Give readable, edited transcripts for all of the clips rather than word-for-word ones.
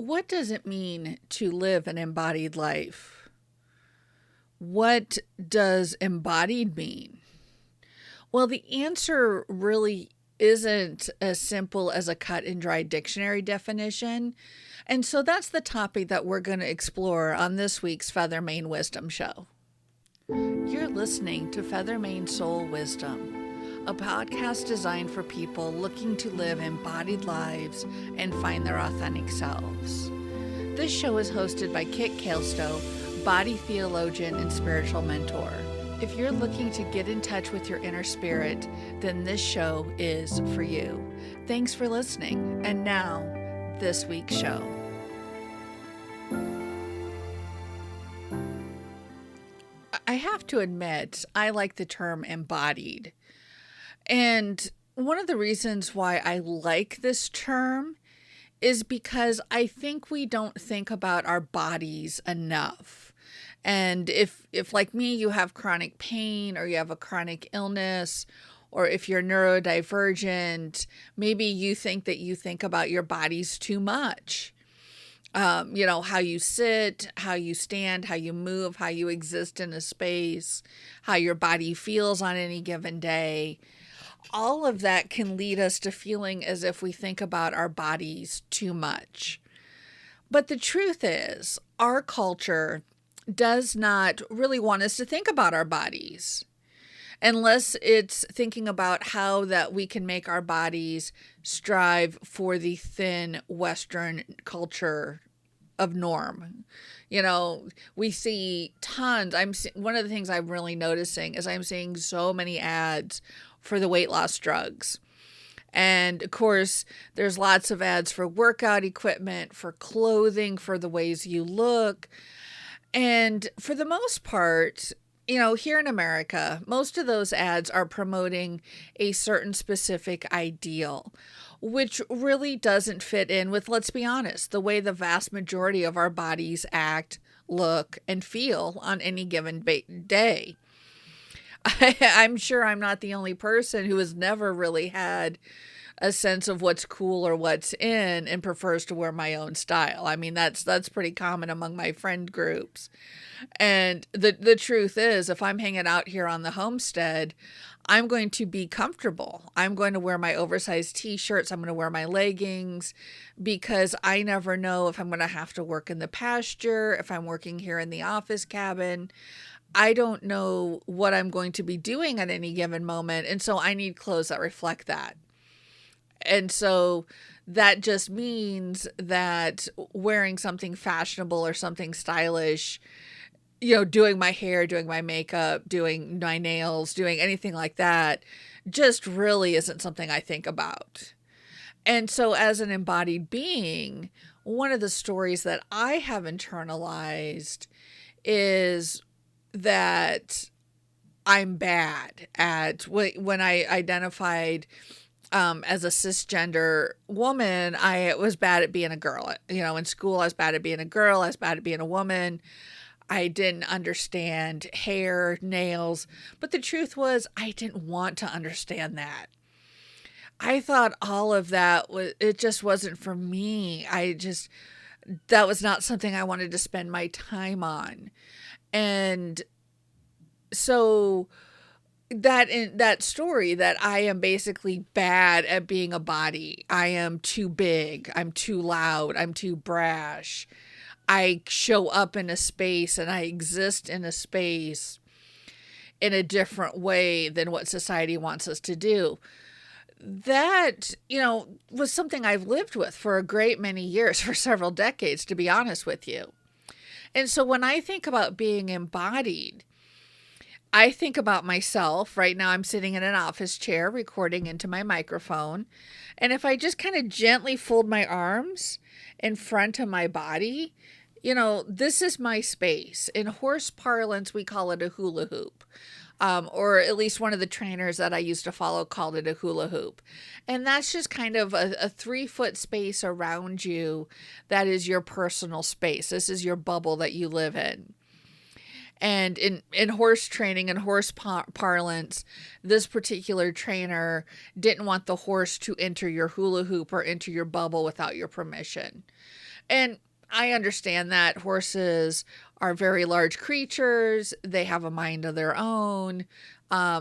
What does it mean to live an embodied life? What does embodied mean? Well, the answer really isn't as simple as a cut and dry dictionary definition. And so that's the topic that we're going to explore on this week's Feather Mane Wisdom Show. You're listening to Feather Mane Soul Wisdom, a podcast designed for people looking to live embodied lives and find their authentic selves. This show is hosted by Kit Kaelstow, body theologian and spiritual mentor. If you're looking to get in touch with your inner spirit, then this show is for you. Thanks for listening. And now, this week's show. I have to admit, I like the term embodied. And one of the reasons why I like this term is because I think we don't think about our bodies enough. And if like me, you have chronic pain or you have a chronic illness, or if you're neurodivergent, maybe you think about your bodies too much. How you sit, how you stand, how you move, how you exist in a space, how your body feels on any given day. All of that can lead us to feeling as if we think about our bodies too much. But the truth is, our culture does not really want us to think about our bodies, unless it's thinking about how that we can make our bodies strive for the thin Western culture of norm. We see tons. One of the things I'm really noticing is I'm seeing so many ads for the weight loss drugs. And of course, there's lots of ads for workout equipment, for clothing, for the ways you look. And for the most part, here in America, most of those ads are promoting a certain specific ideal, which really doesn't fit in with, let's be honest, the way the vast majority of our bodies act, look, and feel on any given day. I'm sure I'm not the only person who has never really had a sense of what's cool or what's in and prefers to wear my own style. I mean, that's pretty common among my friend groups. And the truth is, if I'm hanging out here on the homestead, I'm going to be comfortable. I'm going to wear my oversized t-shirts. I'm going to wear my leggings, because I never know if I'm going to have to work in the pasture, if I'm working here in the office cabin. I don't know what I'm going to be doing at any given moment. And so I need clothes that reflect that. And so that just means that wearing something fashionable or something stylish, doing my hair, doing my makeup, doing my nails, doing anything like that, just really isn't something I think about. And so as an embodied being, one of the stories that I have internalized is that I'm bad at, when I identified as a cisgender woman, I was bad at being a girl. In school, I was bad at being a girl. I was bad at being a woman. I didn't understand hair, nails. But the truth was, I didn't want to understand that. I thought all of that it just wasn't for me. That was not something I wanted to spend my time on. And so that story that I am basically bad at being a body. I am too big. I'm too loud. I'm too brash. I show up in a space and I exist in a space in a different way than what society wants us to do. That, was something I've lived with for a great many years, for several decades, to be honest with you. And so when I think about being embodied, I think about myself. Right now I'm sitting in an office chair recording into my microphone. And if I just kind of gently fold my arms in front of my body, this is my space. In horse parlance, we call it a hula hoop. Or at least one of the trainers that I used to follow called it a hula hoop. And that's just kind of a 3-foot space around you that is your personal space. This is your bubble that you live in. And in horse training and horse parlance, this particular trainer didn't want the horse to enter your hula hoop or enter your bubble without your permission. And I understand that horses are very large creatures. They have a mind of their own.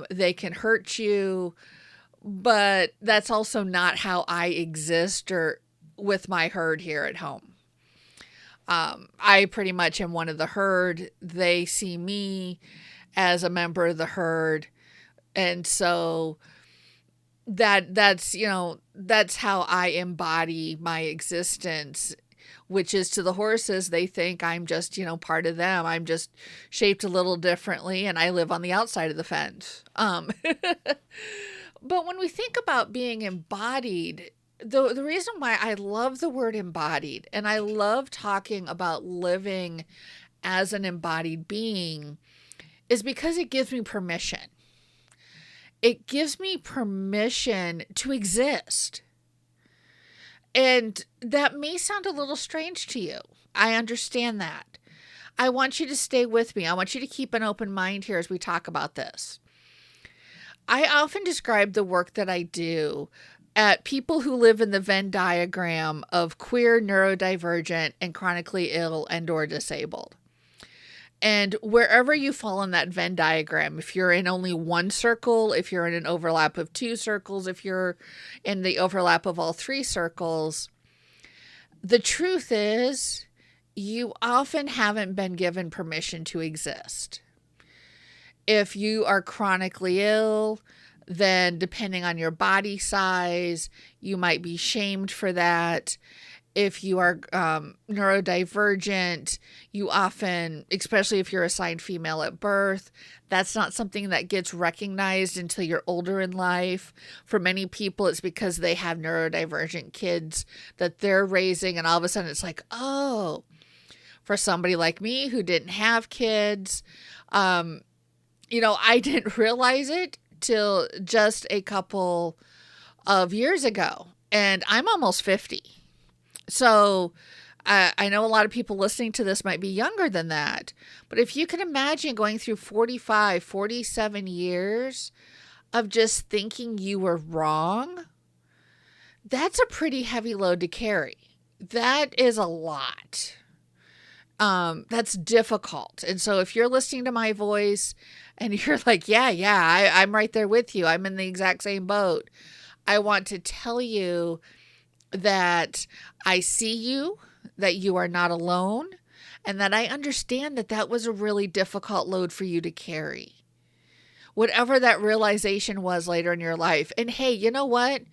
They can hurt you, but that's also not how I exist or with my herd here at home. I pretty much am one of the herd. They see me as a member of the herd. And so that's how I embody my existence, which is to the horses, they think I'm just, part of them. I'm just shaped a little differently and I live on the outside of the fence. But when we think about being embodied, the reason why I love the word embodied and I love talking about living as an embodied being is because it gives me permission. It gives me permission to exist. And that may sound a little strange to you. I understand that. I want you to stay with me. I want you to keep an open mind here as we talk about this. I often describe the work that I do at people who live in the Venn diagram of queer, neurodivergent, and chronically ill and/or disabled. And wherever you fall in that Venn diagram, if you're in only one circle, if you're in an overlap of two circles, if you're in the overlap of all three circles, the truth is you often haven't been given permission to exist. If you are chronically ill, then depending on your body size, you might be shamed for that. If you are neurodivergent, you often, especially if you're assigned female at birth, that's not something that gets recognized until you're older in life. For many people, it's because they have neurodivergent kids that they're raising, and all of a sudden it's like, oh, for somebody like me who didn't have kids, I didn't realize it till just a couple of years ago, and I'm almost 50. So I know a lot of people listening to this might be younger than that, but if you can imagine going through 45, 47 years of just thinking you were wrong, that's a pretty heavy load to carry. That is a lot. That's difficult. And so if you're listening to my voice and you're like, I'm right there with you. I'm in the exact same boat. I want to tell you that I see you, that you are not alone, and that I understand that that was a really difficult load for you to carry. Whatever that realization was later in your life. And hey, you know what?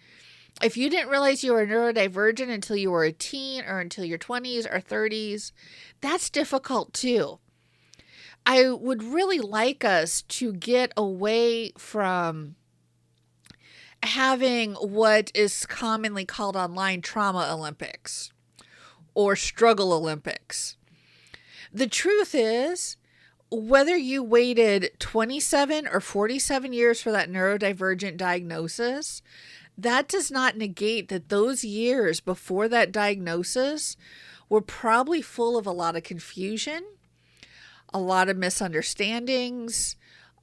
If you didn't realize you were neurodivergent until you were a teen or until your 20s or 30s, that's difficult too. I would really like us to get away from having what is commonly called online trauma Olympics or struggle Olympics. The truth is, whether you waited 27 or 47 years for that neurodivergent diagnosis, that does not negate that those years before that diagnosis were probably full of a lot of confusion, a lot of misunderstandings,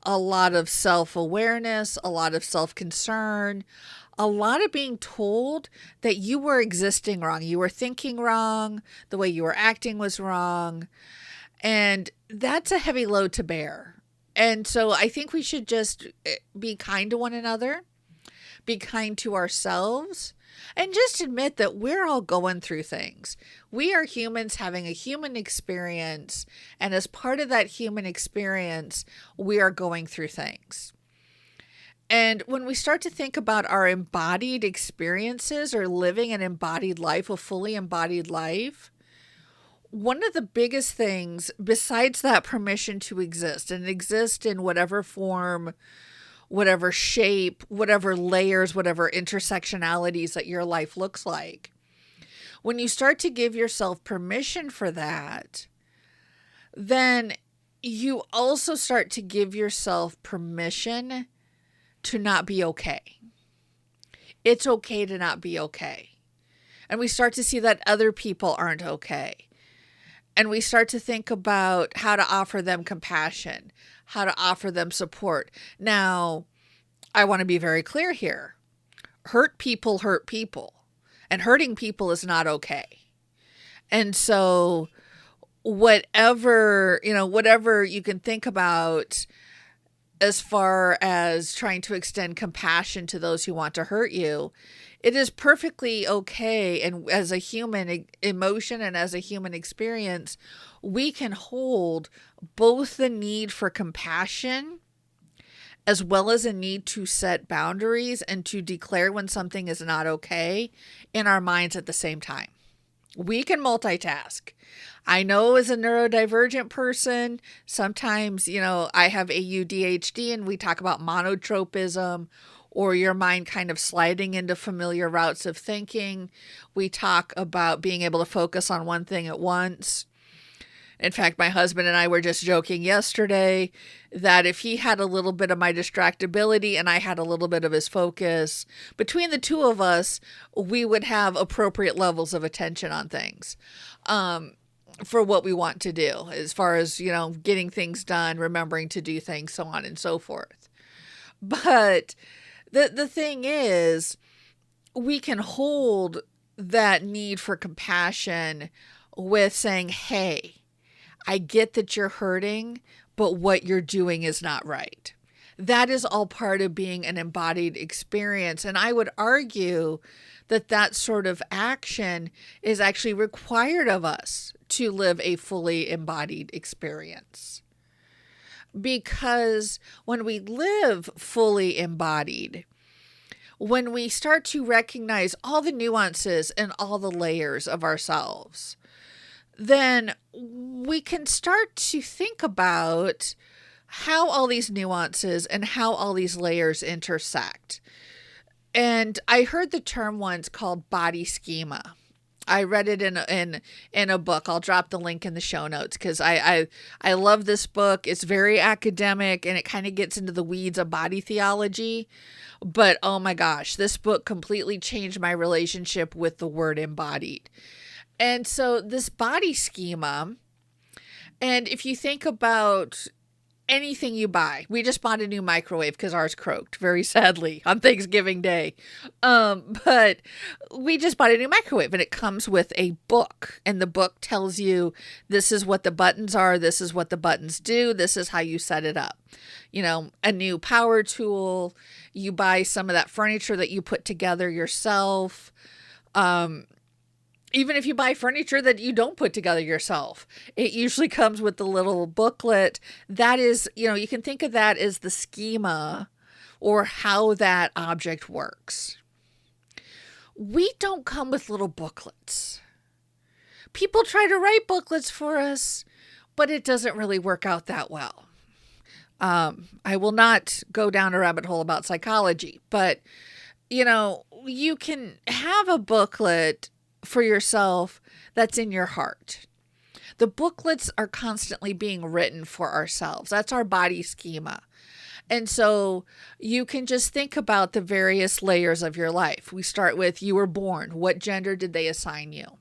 a lot of self-awareness, a lot of self-concern, a lot of being told that you were existing wrong. You were thinking wrong. The way you were acting was wrong. And that's a heavy load to bear. And so I think we should just be kind to one another, be kind to ourselves, and just admit that we're all going through things. We are humans having a human experience, and as part of that human experience, we are going through things. And when we start to think about our embodied experiences or living an embodied life, a fully embodied life, one of the biggest things, besides that permission to exist and exist in whatever form, whatever shape, whatever layers, whatever intersectionalities that your life looks like. When you start to give yourself permission for that, then you also start to give yourself permission to not be okay. It's okay to not be okay. And we start to see that other people aren't okay. And we start to think about how to offer them compassion, how to offer them support. Now, I want to be very clear here. Hurt people hurt people. And hurting people is not okay. And so whatever you can think about as far as trying to extend compassion to those who want to hurt you, it is perfectly okay. And as a human emotion and as a human experience, we can hold both the need for compassion as well as a need to set boundaries and to declare when something is not okay in our minds at the same time. We can multitask. I know as a neurodivergent person, sometimes, I have ADHD and we talk about monotropism or your mind kind of sliding into familiar routes of thinking. We talk about being able to focus on one thing at once. In fact, my husband and I were just joking yesterday that if he had a little bit of my distractibility and I had a little bit of his focus, between the two of us, we would have appropriate levels of attention on things for what we want to do, as far as, getting things done, remembering to do things, so on and so forth. But the thing is, we can hold that need for compassion with saying, hey, I get that you're hurting, but what you're doing is not right. That is all part of being an embodied experience. And I would argue that that sort of action is actually required of us to live a fully embodied experience. Because when we live fully embodied, when we start to recognize all the nuances and all the layers of ourselves, then we can start to think about how all these nuances and how all these layers intersect. And I heard the term once called body schema. I read it in a book. I'll drop the link in the show notes because I love this book. It's very academic and it kind of gets into the weeds of body theology. But oh my gosh, this book completely changed my relationship with the word embodied. And so this body schema, and if you think about anything you buy, we just bought a new microwave because ours croaked very sadly on Thanksgiving Day. But we just bought a new microwave and it comes with a book, and the book tells you this is what the buttons are. This is what the buttons do. This is how you set it up. A new power tool, you buy some of that furniture that you put together yourself. Even if you buy furniture that you don't put together yourself, it usually comes with the little booklet. That is, you can think of that as the schema or how that object works. We don't come with little booklets. People try to write booklets for us, but it doesn't really work out that well. I will not go down a rabbit hole about psychology, but, you can have a booklet for yourself that's in your heart. The booklets are constantly being written for ourselves. That's our body schema. And so you can just think about the various layers of your life. We start with you were born. What gender did they assign you?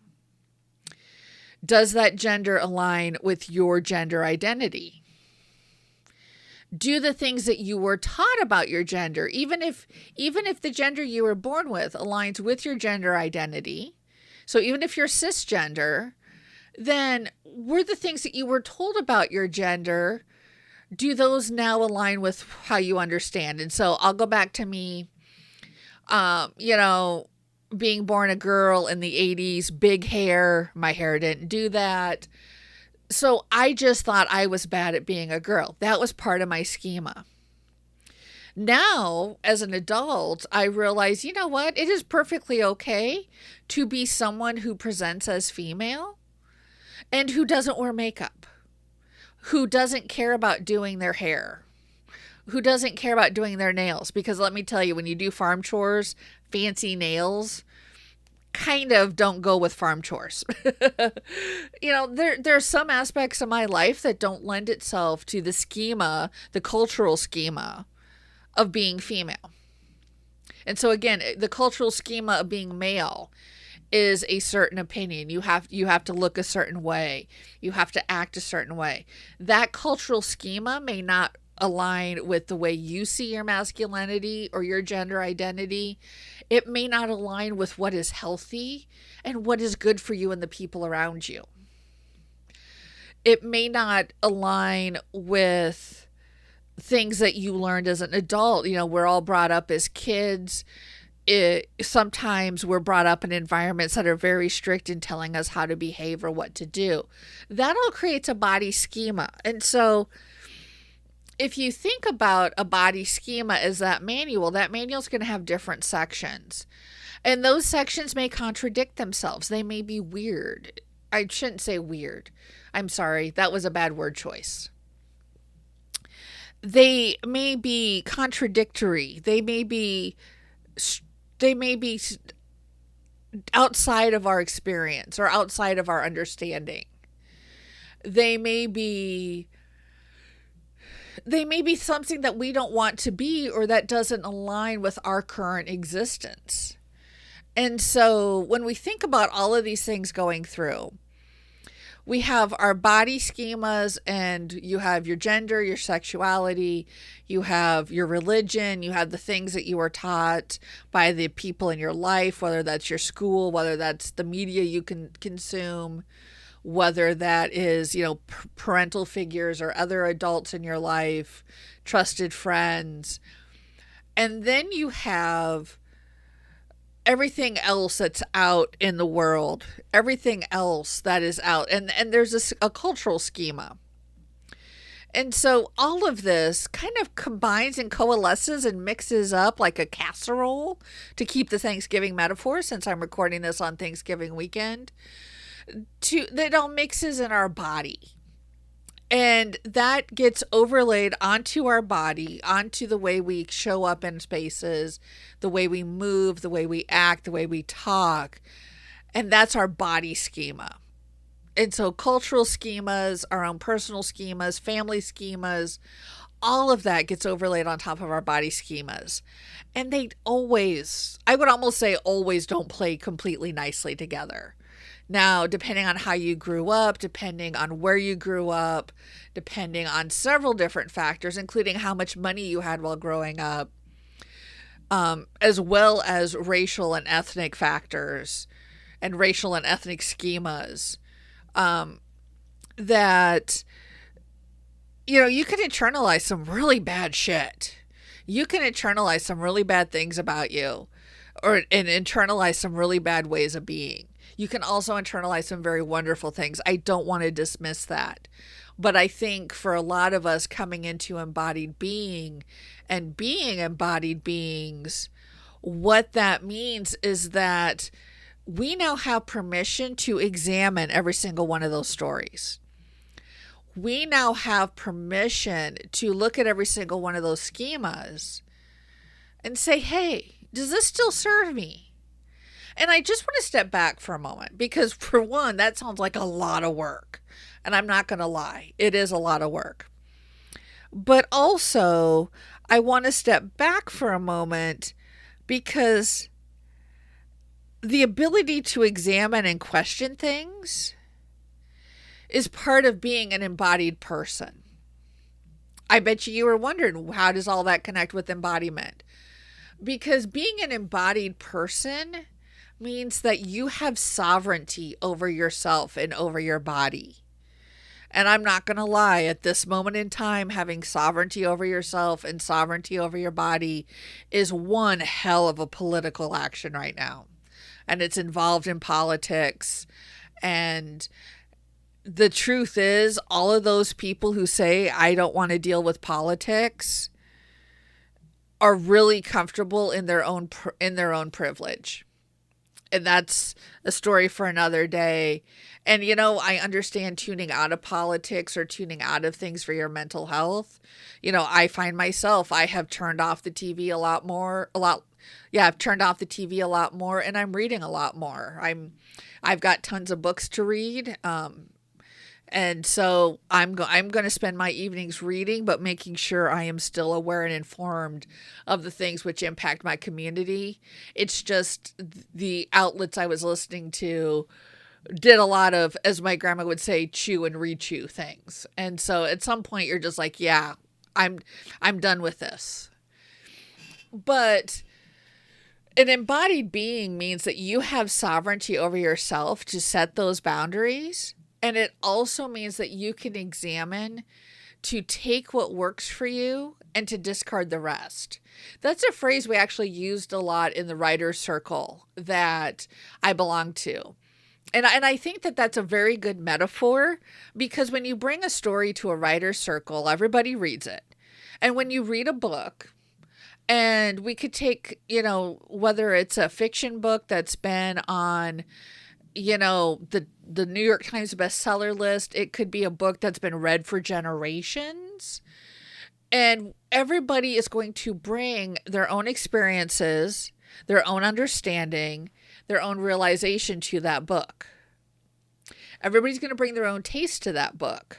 Does that gender align with your gender identity? Do the things that you were taught about your gender, even if the gender you were born with aligns with your gender identity. So even if you're cisgender, then were the things that you were told about your gender, do those now align with how you understand? And so I'll go back to me, being born a girl in the 80s, big hair. My hair didn't do that. So I just thought I was bad at being a girl. That was part of my schema. Now, as an adult, I realize, you know what? It is perfectly okay to be someone who presents as female and who doesn't wear makeup, who doesn't care about doing their hair, who doesn't care about doing their nails. Because let me tell you, when you do farm chores, fancy nails kind of don't go with farm chores. There are some aspects of my life that don't lend itself to the schema, the cultural schema of being female. And so again, the cultural schema of being male is a certain opinion. You have to look a certain way. You have to act a certain way. That cultural schema may not align with the way you see your masculinity or your gender identity. It may not align with what is healthy and what is good for you and the people around you. It may not align with things that you learned as an adult. We're all brought up as kids. Sometimes we're brought up in environments that are very strict in telling us how to behave or what to do. That all creates a body schema. And so if you think about a body schema as that manual is going to have different sections. And those sections may contradict themselves. They may be weird. I shouldn't say weird. I'm sorry. That was a bad word choice. They may be contradictory. They may be outside of our experience or outside of our understanding. They may be something that we don't want to be or that doesn't align with our current existence. And so when we think about all of these things going through, we have our body schemas, and you have your gender, your sexuality, you have your religion, you have the things that you were taught by the people in your life, whether that's your school, whether that's the media you can consume, whether that is, parental figures or other adults in your life, trusted friends. And then you have everything else that's out in the world, everything else that is out. And there's a cultural schema. And so all of this kind of combines and coalesces and mixes up like a casserole, to keep the Thanksgiving metaphor, since I'm recording this on Thanksgiving weekend, that all mixes in our body. And that gets overlaid onto our body, onto the way we show up in spaces, the way we move, the way we act, the way we talk. And that's our body schema. And so cultural schemas, our own personal schemas, family schemas, all of that gets overlaid on top of our body schemas. And they always, I would almost say always, don't play completely nicely together. Now, depending on how you grew up, depending on where you grew up, depending on several different factors, including how much money you had while growing up, as well as racial and ethnic factors and racial and ethnic schemas, that, you can internalize some really bad shit. You can internalize some really bad things about you, and internalize some really bad ways of being. You can also internalize some very wonderful things. I don't want to dismiss that. But I think for a lot of us coming into embodied being and being embodied beings, what that means is that we now have permission to examine every single one of those stories. We now have permission to look at every single one of those schemas and say, hey, does this still serve me? And I just want to step back for a moment, because for one, that sounds like a lot of work. And I'm not going to lie, it is a lot of work. But also, I want to step back for a moment, because the ability to examine and question things is part of being an embodied person. I bet you were wondering, how does all that connect with embodiment? Because being an embodied person means that you have sovereignty over yourself and over your body. And I'm not going to lie, at this moment in time, having sovereignty over yourself and sovereignty over your body is one hell of a political action right now. And it's involved in politics. And the truth is, all of those people who say, I don't want to deal with politics, are really comfortable in their own privilege. And that's a story for another day. And, I understand tuning out of politics or tuning out of things for your mental health. I find myself, I have turned off the TV I've turned off the TV a lot more, and I'm reading a lot more. I've got tons of books to read. And so I'm going to spend my evenings reading, but making sure I am still aware and informed of the things which impact my community. It's just the outlets I was listening to did a lot of, as my grandma would say, chew and rechew things. And so at some point you're just like, yeah, I'm done with this. But An embodied being means that you have sovereignty over yourself to set those boundaries. And it also means that you can examine to take what works for you and to discard the rest. That's a phrase we actually used a lot in the writer's circle that I belong to. And I think that that's a very good metaphor, because when you bring a story to a writer's circle, everybody reads it. And when you read a book, and we could take, whether it's a fiction book that's been on, the New York Times bestseller list, it could be a book that's been read for generations. And everybody is going to bring their own experiences, their own understanding, their own realization to that book. Everybody's going to bring their own taste to that book.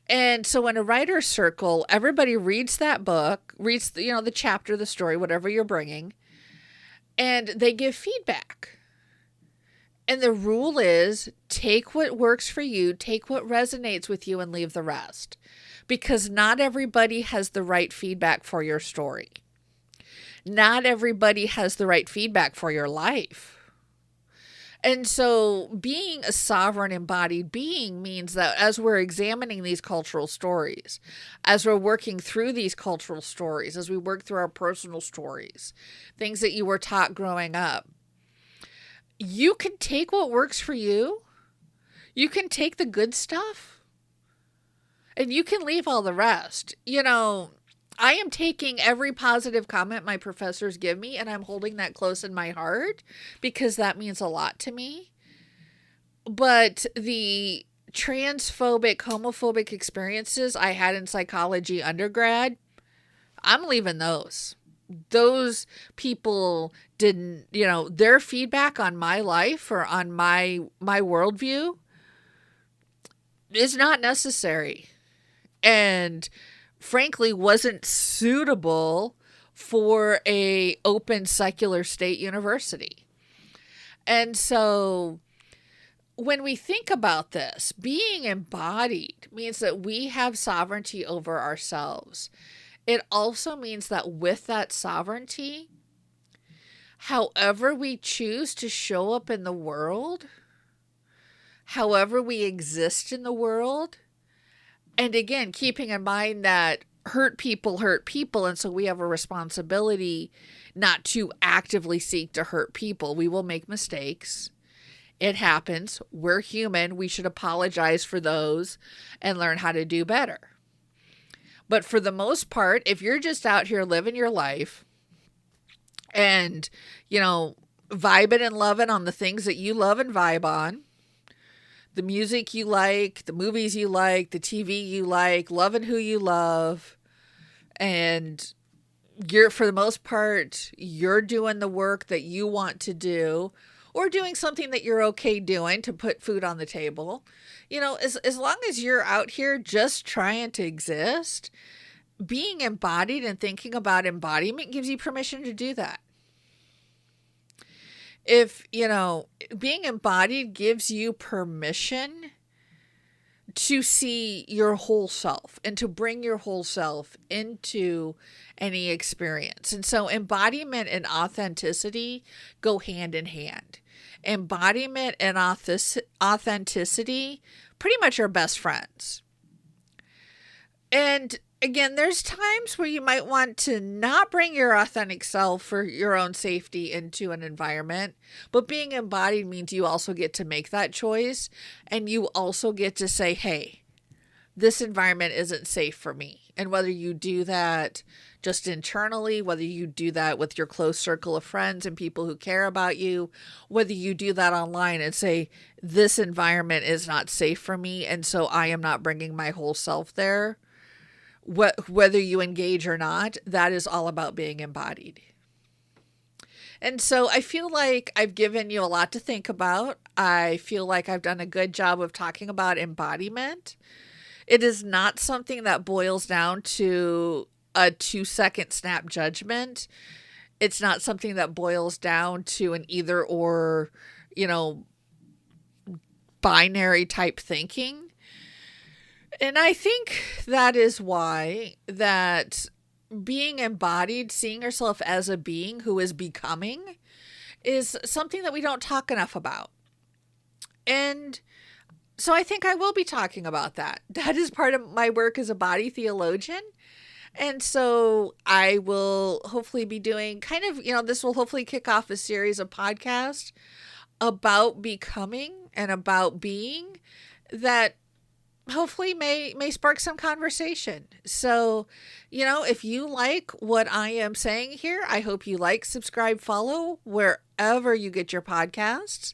And so in a writer's circle, everybody reads that book, reads the chapter, the story, whatever you're bringing, and they give feedback. And the rule is take what works for you, take what resonates with you, and leave the rest. Because not everybody has the right feedback for your story. Not everybody has the right feedback for your life. And so being a sovereign embodied being means that as we're examining these cultural stories, as we're working through these cultural stories, as we work through our personal stories, things that you were taught growing up, you can take what works for you. You can take the good stuff and you can leave all the rest. I am taking every positive comment my professors give me, and I'm holding that close in my heart because that means a lot to me. But the transphobic, homophobic experiences I had in psychology undergrad, I'm leaving those. Those people didn't, their feedback on my life or on my worldview is not necessary. And frankly, wasn't suitable for a open secular state university. And so when we think about this, being embodied means that we have sovereignty over ourselves. It also means that with that sovereignty, however we choose to show up in the world, however we exist in the world, and again, keeping in mind that hurt people, and so we have a responsibility not to actively seek to hurt people. We will make mistakes. It happens. We're human. We should apologize for those and learn how to do better. But for the most part, if you're just out here living your life and, vibing and loving on the things that you love and vibe on, the music you like, the movies you like, the TV you like, loving who you love. And for the most part, you're doing the work that you want to do or doing something that you're okay doing to put food on the table. As long as you're out here just trying to exist, being embodied and thinking about embodiment gives you permission to do that. If, being embodied gives you permission to see your whole self and to bring your whole self into any experience. And so embodiment and authenticity go hand in hand. Embodiment and authenticity pretty much are best friends. And again, there's times where you might want to not bring your authentic self for your own safety into an environment, but being embodied means you also get to make that choice, and you also get to say, hey, this environment isn't safe for me. And whether you do that just internally, whether you do that with your close circle of friends and people who care about you, whether you do that online and say, this environment is not safe for me, and so I am not bringing my whole self there. Whether you engage or not, that is all about being embodied. And so I feel like I've given you a lot to think about. I feel like I've done a good job of talking about embodiment. It is not something that boils down to a 2-second snap judgment. It's not something that boils down to an either or, binary type thinking. And I think that is why that being embodied, seeing yourself as a being who is becoming, is something that we don't talk enough about. And so I think I will be talking about that. That is part of my work as a body theologian. And so I will hopefully be doing this will hopefully kick off a series of podcasts about becoming and about being that hopefully may spark some conversation. So, if you like what I am saying here, I hope you like, subscribe, follow wherever you get your podcasts.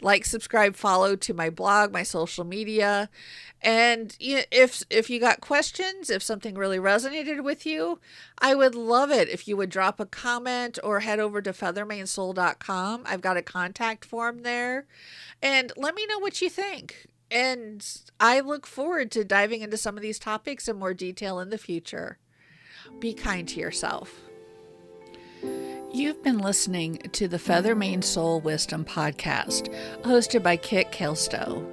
Like, subscribe, follow to my blog, my social media. And if you got questions, if something really resonated with you, I would love it if you would drop a comment or head over to feathermanesoul.com. I've got a contact form there. And let me know what you think. And I look forward to diving into some of these topics in more detail in the future. Be kind to yourself. You've been listening to the Feather Mane Soul Wisdom Podcast, hosted by Kit Kelstow.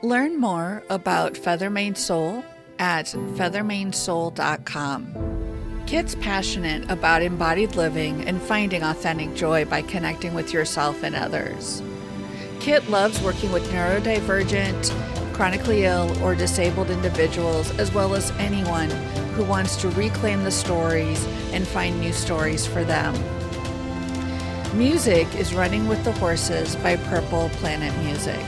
Learn more about Feather Mane Soul at feathermanesoul.com. Kit's passionate about embodied living and finding authentic joy by connecting with yourself and others. Kit loves working with neurodivergent, chronically ill, or disabled individuals, as well as anyone who wants to reclaim the stories and find new stories for them. Music is Running with the Horses by Purple Planet Music.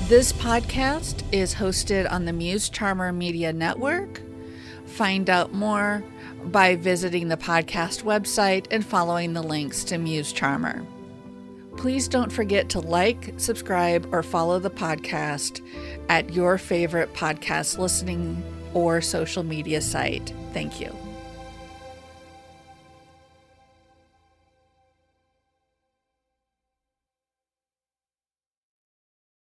This podcast is hosted on the Muse Charmer Media Network. Find out more by visiting the podcast website and following the links to Muse Charmer. Please don't forget to like, subscribe, or follow the podcast at your favorite podcast listening or social media site. Thank you.